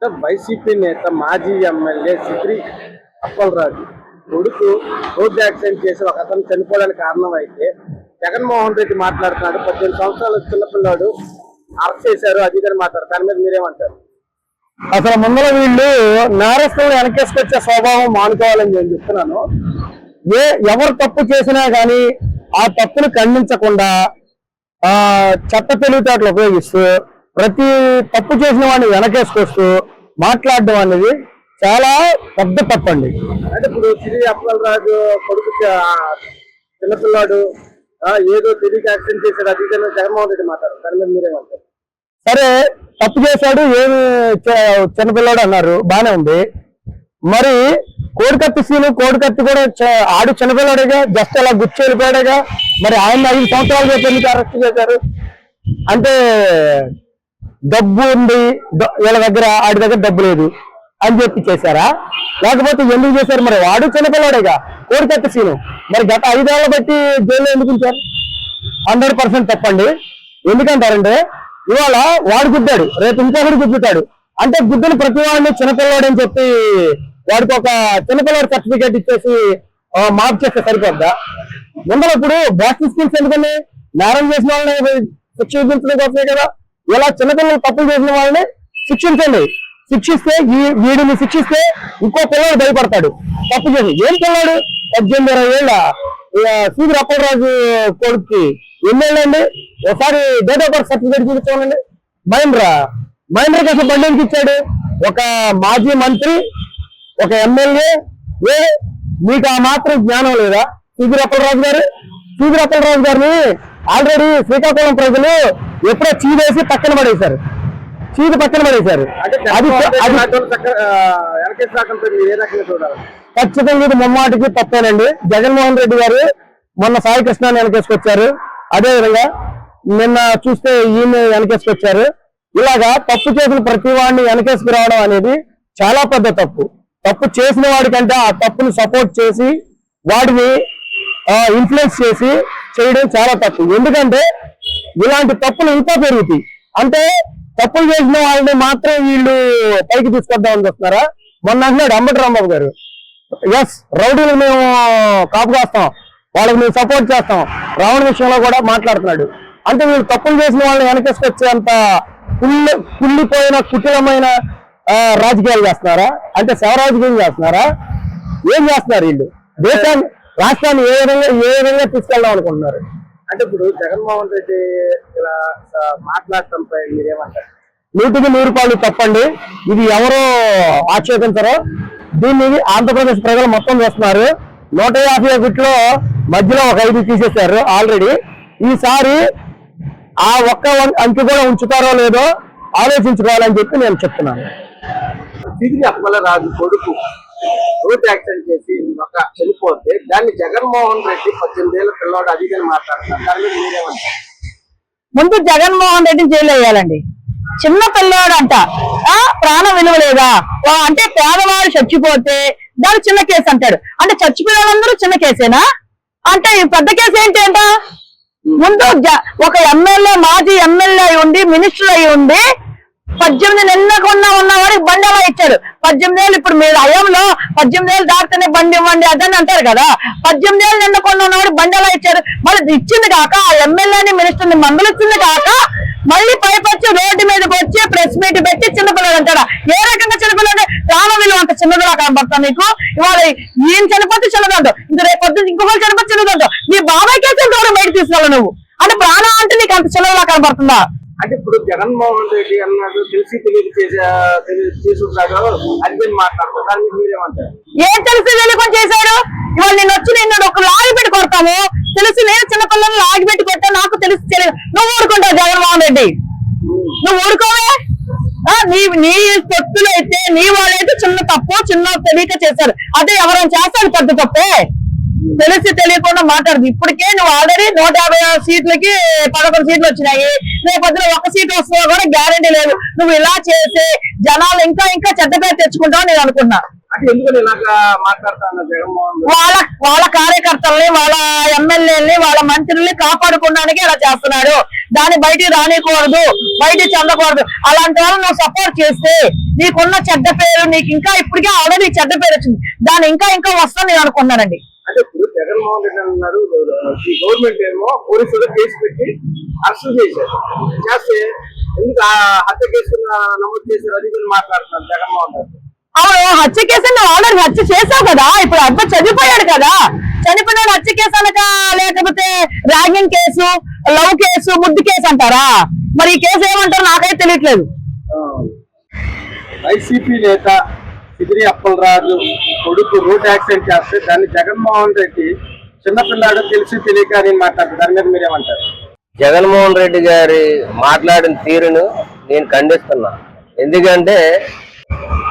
YCP నేత మాజీ MLA సిద్రి Appalaraju కొడుకు రోడ్డు యాక్సిడెంట్ చేసి ఒక అతను చనిపోవడానికి కారణం అయితే జగన్మోహన్ రెడ్డి మాట్లాడుతున్నాడు. 18 సంవత్సరాల చిన్నపిల్లాడు అరెస్ట్ చేశారు, అది ఇదని మాట్లాడారు. దాని మీద మీరేమంటారు? అసలు ముందర వీళ్ళు నేరస్తులు వెనకేసుకొచ్చే స్వభావం మానుకోవాలని నేను చెప్తున్నాను. ఎవరు తప్పు చేసినా గానీ ఆ తప్పును ఖండించకుండా చట్ట తెలివితేటలు ఉపయోగిస్తూ ప్రతి తప్పు చేసిన వాడిని వెనకేసుకొస్తూ మాట్లాడడం అనేది చాలా పెద్ద తప్పండి. అంటే ఇప్పుడు సిరి అప్పలరాజు కొడుకు చిన్నపిల్లాడు ఏదో తెలియక యాక్సిడెంట్ చేశాడు, అది ఇదని జగన్మోహన్ రెడ్డి మాట్లాడారు. దాని మీద మీరేమంటారు? సరే, తప్పు చేశాడు, ఏమి చిన్నపిల్లాడు అన్నారు, బానే ఉంది. మరి కోడికత్తి సీను కోడికత్తి కూడా ఆడు చిన్నపిల్లాడేగా, జస్ట్ అలా గుర్చి వెళ్ళిపోయాడుగా. మరి ఆయన 5 సంవత్సరాలు ఎందుకు అరెస్ట్ చేశారు? అంటే డబ్బు ఉంది వీళ్ళ దగ్గర, ఆడి దగ్గర డబ్బు లేదు అని చెప్పి చేశారా? లేకపోతే ఎందుకు చేశారు? మరి వాడు చిన్నపిల్లాడేగా కోడికత్తి సీను. మరి గత 5 ఏళ్ల బట్టి జైల్లో ఎందుకు ఉంచారు? 100% తప్పండి. ఎందుకంటారంటే ఇవాళ వాడు గుద్దాడు, రేపు ఇంకొకటి గుద్దుతాడు. అంటే గుద్దుని ప్రతి వాడిని చిన్నపిల్లాడు అని చెప్పి వాడికి ఒక చిన్నపిల్లాడు సర్టిఫికేట్ ఇచ్చేసి మాఫ్ చేస్తే సరిపోద్దా? ముందర ఇప్పుడు బాస్టింగ్ స్కీమ్స్ ఎందుకని నేరం చేసిన వాళ్ళని శిక్ష విధించడం కోసమే కదా. ఇలా చిన్నపిల్లలు తప్పులు చేసిన వాళ్ళని శిక్షించండి. శిక్షిస్తే వీడిని శిక్షిస్తే ఇంకో పిల్లడు భయపడతాడు. తప్పు చేసి ఏం పిల్లాడు 18-20 ఏళ్ళ సిద్రి అప్పలరాజు కొడుక్కి ఎన్నేళ్ళండి? ఒకసారి డేట్ ఆఫ్ బర్త్ సర్టిఫికేట్ చూపించాలండి. మహేంద్రకి అసలు బండి ఎందుకు ఇచ్చాడు? ఒక మాజీ మంత్రి, ఒక ఎమ్మెల్యే, మీకు ఆ మాత్రం జ్ఞానం లేదా? సిద్రి అప్పలరాజు గారిని ఆల్రెడీ శ్రీకాకుళం ప్రజలు ఎప్పుడో చీదేసి పక్కన పడేశారు. ఖచ్చితంగా ఇది ముమ్మాటికి తప్పేనండి. జగన్మోహన్ రెడ్డి గారు మొన్న సాయి కృష్ణాన్ని వెనకేసుకొచ్చారు, అదే విధంగా నిన్న చూస్తే ఈయన వెనకేసుకొచ్చారు. ఇలాగా తప్పు చేసిన ప్రతి వాడిని వెనకేసుకురావడం అనేది చాలా పెద్ద తప్పు. తప్పు చేసిన వాడికంటే ఆ తప్పుని సపోర్ట్ చేసి వాడిని ఇన్ఫ్లుయెన్స్ చేసి చేయడం చాలా తప్పు. ఎందుకంటే ఇలాంటి తప్పులు ఇంకా పెరుగుతాయి. అంటే తప్పులు చేసిన వాళ్ళని మాత్రం వీళ్ళు పైకి తీసుకొద్దామని చూస్తున్నారా? మొన్న అంటున్నాడు అంబటి రాంబాబు గారు, ఎస్ రౌడీలకు మేము కాపు కాస్తాం, వాళ్ళకి మేము సపోర్ట్ చేస్తాం, రావణ విషయంలో కూడా మాట్లాడుతున్నాడు. అంటే వీళ్ళు తప్పులు చేసిన వాళ్ళని వెనకేసుకొచ్చేంత కుళ్ళిపోయిన కుటిలమైన రాజకీయాలు చేస్తున్నారా? అంటే శవరాజకీయం చేస్తున్నారా? ఏం చేస్తున్నారు వీళ్ళు? దేశాన్ని, రాష్ట్రాన్ని ఏ విధంగా తీసుకెళ్దాం అనుకుంటున్నారు? అంటే ఇప్పుడు జగన్మోహన్ రెడ్డి ఇలా మాట్లాడటంపై మీరేమంటారు? 100కి 100 తప్పండి. ఇది ఎవరో ఆక్షేపించరో, దీన్ని ఆంధ్రప్రదేశ్ ప్రజలు మొత్తం చేస్తున్నారు. 151లో మధ్యలో ఒక 5 తీసేశారు ఆల్రెడీ. ఈసారి ఆ ఒక్క అంకె కూడా ఉంచుతారో లేదో ఆలోచించుకోవాలని చెప్పి నేను చెప్తున్నాను. సిద్రి అప్పలరాజు కొడుకు రోడ్ యాక్సిడెంట్ చేసి ఒక చనిపోతే దాన్ని జగన్మోహన్ రెడ్డి 18 ఏళ్ల పిల్లవాడు అది అని మాట్లాడుతున్నారు. దాని మీద మీరేమంటారు? ముందు జగన్మోహన్ రెడ్డి జైలు వేయాలండి. చిన్న పిల్లవాడు అంట, ప్రాణం విలువ లేదా? అంటే పేదవాడు చచ్చిపోతే దాని చిన్న కేసు అంటాడు. అంటే చచ్చిపోయిన వాళ్ళందరూ చిన్న కేసేనా? అంటే పెద్ద కేసు ఏంటి అంట? ముందు ఒక ఎమ్మెల్యే, మాజీ ఎమ్మెల్యే అయి ఉండి, మినిస్టర్ అయి ఉండి 18 నిన్నకుండా ఉన్నవాడికి బండి ఎలా ఇచ్చాడు? 18 ఏళ్ళు ఇప్పుడు మీరు హయాంలో 18 ఏళ్ళు దాటితేనే బండి ఇవ్వండి అదని అంటారు కదా. 18 ఏళ్ళు నిన్నకుండా ఉన్నవాడు బండి ఎలా ఇచ్చారు? మళ్ళీ ఇచ్చింది కాక ఆ ఎమ్మెల్యేని, మినిస్టర్ని మందులు ఇచ్చింది కాక మళ్ళీ పైపొచ్చి రోడ్డు మీదకి వచ్చి ప్రెస్ మీట్ పెట్టి చిన్నపిల్లలు అంటారా? ఏ రకంగా చిన్నపిల్లలు? ప్రాణ విలువ అంత చిన్నదిలా కనబడతా నీకు? ఇవాళ ఈయన చనిపోతే చిన్నదంటావు, ఇంక రేపు పొద్దున్న ఇంకొకరు చనిపోతే చిన్నదంటావు. నీ బాబాయ్ కేసు దూరం బయట తీసుకెళ్ళవు నువ్వు. అంటే ప్రాణం అంటే నీకు అంత చిన్నదిలా కనబడుతుందా? అంటే ఇప్పుడు జగన్మోహన్ రెడ్డి అన్నాడు తెలిసి తెలియదు చేసుకుంటాడు అది మాట్లాడుతున్నారు. మీరేమంటారు? ఏం తెలిసి తెలియకుండా చేశాడు? ఇవాళ నేను వచ్చి నిన్ను ఒక లాగి పెట్టి కొడతాము, తెలిసి నేను చిన్నపిల్లలను లాగి పెట్టి కొట్టా, నాకు తెలిసి తెలియదు. నువ్వు ఊరుకుంటావు జగన్మోహన్ రెడ్డి? నువ్వు ఊరుకోవే? నీ పొత్తులు అయితే నీ వాళ్ళైతే చిన్న తప్పు, చిన్న తెలియక చేశారు. అదే ఎవరైనా చేస్తాడు పెద్ద తప్పే. తెలిసి తెలియకుండా మాట్లాడదు. ఇప్పటికే నువ్వు ఆల్రెడీ 150 సీట్లకి 11 సీట్లు వచ్చినాయి. రేపొద్దున 1 సీట్ వస్తుందో కూడా గ్యారంటీ లేదు. నువ్వు ఇలా చేసి జనాలు ఇంకా చెడ్డ పేరు తెచ్చుకుంటావు నేను అనుకున్నా. అంటే ఎందుకని ఇలాగా మాట్లాడుతాను జగన్మోహన్ రెడ్డి? వాళ్ళ కార్యకర్తల్ని, వాళ్ళ ఎమ్మెల్యేలని, వాళ్ళ మంత్రుల్ని కాపాడుకోవడానికి అలా చేస్తున్నాడు. దాన్ని బయటికి రానికూడదు, బయటికి చెందకూడదు. అలాంటి వాళ్ళు నువ్వు సపోర్ట్ చేస్తే నీకున్న చెడ్డ పేరు, నీకు ఇంకా ఇప్పటికే ఆల్రెడీ చెడ్డ పేరు వచ్చింది, దాన్ని ఇంకా వస్తుందని నేను అనుకున్నానండి. అంటే ఇప్పుడు జగన్మోహన్ రెడ్డి అన్నారు ఈ గవర్నమెంట్ ఏమో పోలీసులు కేసు పెట్టి అరెస్ట్ చేస్తే ఎందుకు ఆ హత్య కేసు నమోదు చేశారు అది కూడా మాట్లాడుతున్నారు జగన్మోహన్ రెడ్డి. అవును, హత్య కేసు నువ్వు ఆల్రెడీ హత్య చేసావు కదా. ఇప్పుడు అబ్బాయి చనిపోయాడు కదా, చనిపోయినాడు హత్య కేసు అనక, లేకపోతే ర్యాగింగ్ కేసు, లవ్ కేసు, ముద్దు కేసు అంటారా? మరి ఈ కేసు ఏమంటారు నాకైతే తెలియట్లేదు. వైసీపీ నేత సిద్రి అప్పలరాజు కొడుకు రోడ్ యాక్సిడెంట్ చేస్తే దాన్ని జగన్మోహన్ రెడ్డి చిన్నపిల్లాడు తెలిసి తెలియక అని మాట్లాడుతారు. దాని మీద మీరేమంటారు? జగన్మోహన్ రెడ్డి గారి మాట్లాడిన తీరును నేను ఖండిస్తున్నా. ఎందుకంటే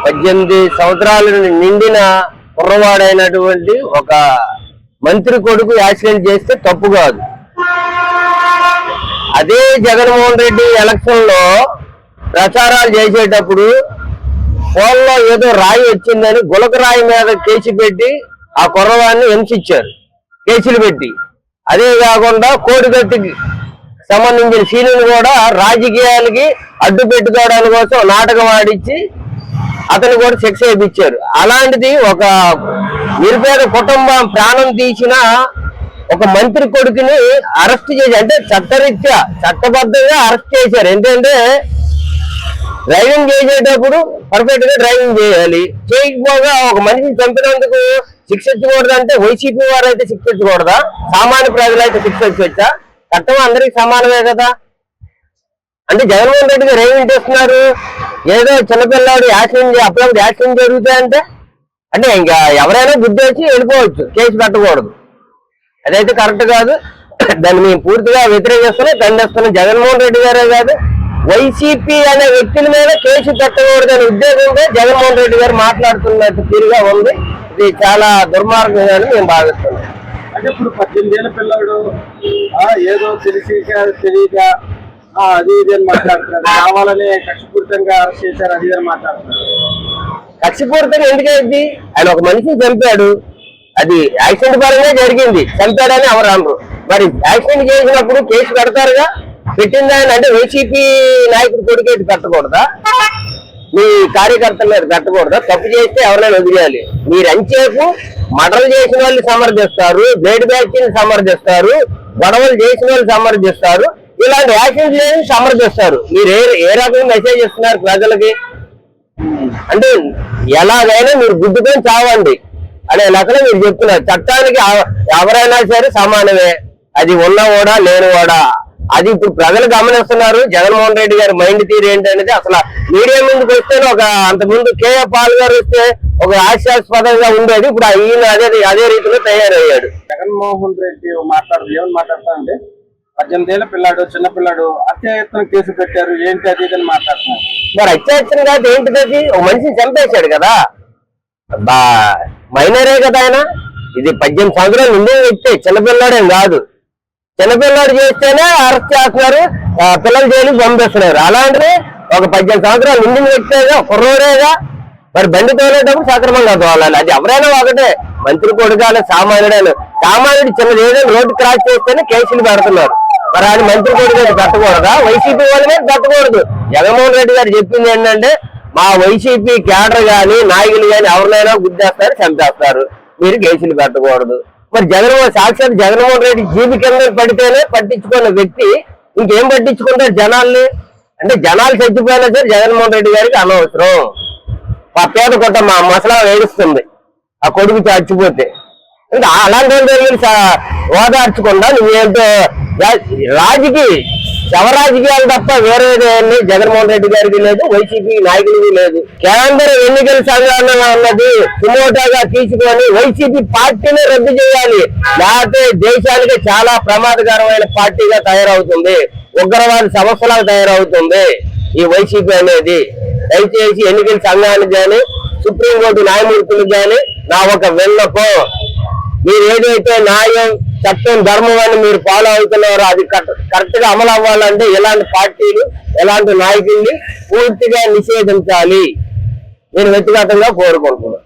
18 సంవత్సరాలు నిండిన కుర్రవాడైనటువంటి ఒక మంత్రి కొడుకు యాక్సిడెంట్ చేస్తే తప్పు కాదు. అదే జగన్మోహన్ రెడ్డి ఎలక్షన్ లో ప్రచారాలు చేసేటప్పుడు ఫోన్లో ఏదో రాయి వచ్చిందని గులక రాయి మీద కేసు పెట్టి ఆ కుర్రవాడిని హింసించారు, కేసులు పెట్టి. అదే కాకుండా కోడిగట్టుకి సంబంధించిన సీనును కూడా రాజకీయాలకి అడ్డు పెట్టుకోవడానికి కోసం నాటకం ఆడించి అతను కూడా శిక్ష వేయించారు. అలాంటిది ఒక నిరుపేద కుటుంబం ప్రాణం తీసిన ఒక మంత్రి కొడుకుని అరెస్ట్ చేసి, అంటే చట్టరీత్యా చట్టబద్ధంగా అరెస్ట్ చేశారు. ఎందుకంటే డ్రైవింగ్ చేసేటప్పుడు పర్ఫెక్ట్ గా డ్రైవింగ్ చేయాలి, చేయకపోగా ఒక మనిషిని చంపినందుకు శిక్షించకూడదు. అంటే వైసీపీ వారు అయితే శిక్షించకూడదా? సామాన్య ప్రజలు అయితే శిక్షించవచ్చా? చట్టం అందరికి సమానమే కదా. అంటే జగన్మోహన్ రెడ్డి గారు ఏమి చేస్తున్నారు? ఏదో చిన్నపిల్లాడు యాక్సిడెంట్, అప్పుడప్పుడు యాక్సిడెంట్ జరుగుతాయంటే అంటే ఇంకా ఎవరైనా గుద్దేసి వెళ్ళిపోవచ్చు, కేసు పెట్టకూడదు. అదైతే కరెక్ట్ కాదు. దాన్ని మేము పూర్తిగా వ్యతిరేకిస్తున్నాం, ఖండిస్తున్నాం. జగన్మోహన్ రెడ్డి గారే కాదు, వైసీపీ అనే వ్యక్తుల మీద కేసు పెట్టకూడదు అనే ఉద్దేశంతో జగన్మోహన్ రెడ్డి గారు మాట్లాడుతున్నట్టు తీరుగా ఉంది. ఇది చాలా దుర్మార్గంగా మేము భావిస్తున్నాం. అంటే ఇప్పుడు 18 ఏళ్ళ పిల్లాడు ఏదో తెలియక అది ఇది అని మాట్లాడుతున్నారు, కావాలని కక్షపూరితంగా అరెస్ట్ చేశారు అది అని మాట్లాడుతున్నారు. కక్షపూరితంగా ఎందుకైంది? ఆయన ఒక మనిషిని చంపాడు, అది యాక్సిడెంట్ పరంగా జరిగింది, చంపాడని ఎవరు అనరు. మరి యాక్సిడెంట్ చేసినప్పుడు కేసు పెడతారుగా, పెట్టింది ఆయన. అంటే వైసీపీ నాయకుడు కొడుకేటి పెట్టకూడదా? మీ కార్యకర్తల మీద పెట్టకూడదా? తప్పు చేస్తే ఎవరైనా వదిలేయాలి. మీరు అంచేపు మర్డర్లు చేసిన వాళ్ళు సమర్థిస్తారు, బ్లేడ్ బ్యాచ్ సమర్థిస్తారు, గొడవలు చేసిన వాళ్ళు సమర్థిస్తారు, ఇలాంటి యాక్సిడెంట్ లేని సమర్థిస్తారు. మీరు ఏ రకంగా మెసేజ్ ఇస్తున్నారు ప్రజలకి? అంటే ఎలాగైనా మీరు గుద్దుకొని చావండి అనే లెక్కలో మీరు చెప్తున్నారు. చట్టానికి ఎవరైనా సరే సమానమే, అది ఉన్నవాడా లేనివాడా. అది ఇప్పుడు ప్రజలు గమనిస్తున్నారు. జగన్మోహన్ రెడ్డి గారి మైండ్ తీరు ఏంటనేది అసలు మీడియా ముందుకు వస్తే అంతకుముందు కేఏ పాల్ గారు వస్తే ఒక హాస్యాస్పదంగా ఉండేది, ఇప్పుడు ఈయన అదే రీతిలో తయారయ్యాడు. జగన్మోహన్ రెడ్డి ఏమని మాట్లాడతానంటే 18 ఏళ్ళ పిల్లాడు, చిన్నపిల్లాడు అత్యాయత్నం కేసు పెట్టారు, ఏంటి అది అని మాట్లాడుతున్నారు. మరి అత్యాయత్నం కాదు ఏంటిది? అది ఒక మనిషిని చంపేశాడు కదా, మైనరే కదా ఆయన. ఇది 18 సంవత్సరాలు నిండిన వ్యక్తి, చిన్నపిల్లాడేం కాదు. చిన్నపిల్లాడు చేస్తేనే అరెస్ట్ చేస్తున్నారు, పిల్లలు జైలుకి పంపిస్తున్నారు. అలాంటిది ఒక 18 సంవత్సరాలు నిండిన వ్యక్తిగా, కుర్రోడేగా. మరి బండి తోలేటప్పుడు సక్రమంగా తోలాలి. అది ఎవరైనా ఒకటే, మంత్రి కొడుకాలు, సామాన్యుడు. సామాన్యుడు చిన్నది ఏదైనా రోడ్డు క్రాస్ చేస్తేనే కేసులు పెడుతున్నారు. మరి అది మంత్రి కొడుకు పెట్టకూడదా? వైసీపీ వాళ్ళ మీద పెట్టకూడదు. జగన్మోహన్ రెడ్డి గారు చెప్పింది ఏంటంటే, మా వైసీపీ క్యాడర్ గాని నాయకులు గాని ఎవరినైనా గుద్దేస్తారు, చంపేస్తారు, మీరు కేసులు పెట్టకూడదు. మరి సాక్షాత్ జగన్మోహన్ రెడ్డి జీవి కింద పడితేనే పట్టించుకున్న వ్యక్తి ఇంకేం పట్టించుకుంటారు జనాల్ని? అంటే జనాలు చచ్చిపోయినా సరే జగన్మోహన్ రెడ్డి గారికి అనవసరం. మా పేద కొట్ట మా మసలా వేడుస్తుంది ఆ కొడుకు చచ్చిపోతే. ఇంకా అలాంటి ఓదార్చకుండా నువ్వేంటో శవరాజకీయాలు తప్ప వేరే జగన్మోహన్ రెడ్డి గారికి లేదు, వైసీపీ నాయకులకి లేదు. కేంద్ర ఎన్నికల సంఘాలు అన్నది సుమోటోగా తీసుకొని వైసీపీ పార్టీని రద్దు చేయాలి, లేకపోతే దేశానికి చాలా ప్రమాదకరమైన పార్టీగా తయారవుతుంది, ఉగ్రవాద సమస్యలాగా తయారవుతుంది ఈ వైసీపీ అనేది. దయచేసి ఎన్నికల సంఘానికి కానీ సుప్రీంకోర్టు న్యాయమూర్తులకు కానీ నా ఒక విన్నపం, మీరు ఏదైతే న్యాయం, చట్టం, ధర్మం అని మీరు ఫాలో అవుతున్నారో అది కరెక్ట్ గా అమలు అవ్వాలంటే ఇలాంటి పార్టీలు, ఎలాంటి నాయకుల్ని పూర్తిగా నిషేధించాలి నేను వ్యక్తిగతంగా కోరుకుంటున్నాను.